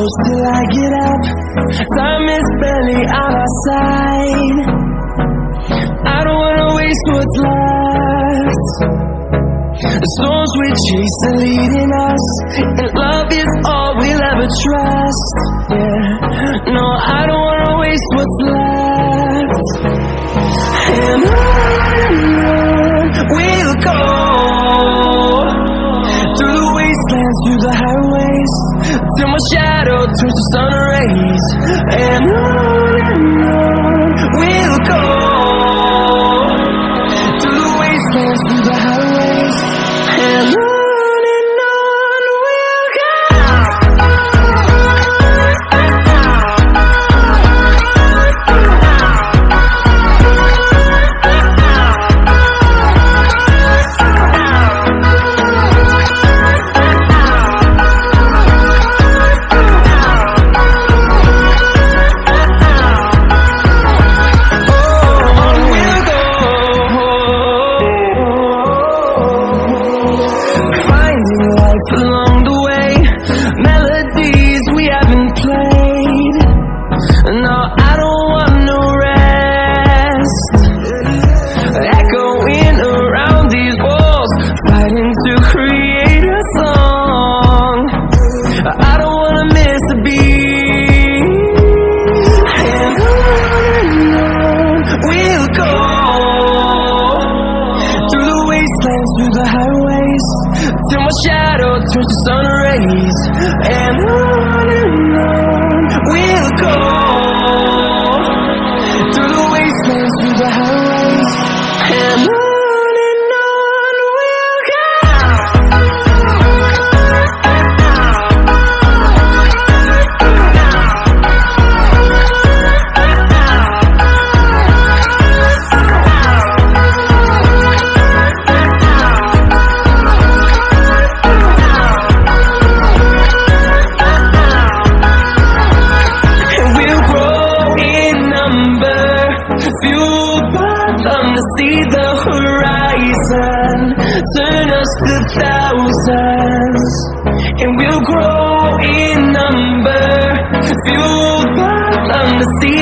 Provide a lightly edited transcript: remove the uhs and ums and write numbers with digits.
close till I get up. Time is barely on our side. I don't wanna waste what's left. The storms we chase are leading us, and love is all we'll ever trust. Yeah, no, I don't wanna waste what's left. And on we'll go, through the wastelands, through the highways, till my shadow turns to sun rays. And on we'll go, through the wastelands, through the highways, and on we'll go. Along the way, melodies we haven't played. No, I don't want no rest. Echoing around these walls, fighting to create a song. I don't wanna miss a beat. And on we'll go, through the wastelands, through the highways, till my shadow turns to sun rays. And on we'll go, through the wastelands, through the highways, and on we'll go. Fueled by them to see the horizon, turn us to thousands, and we'll grow in number. Fueled by them to see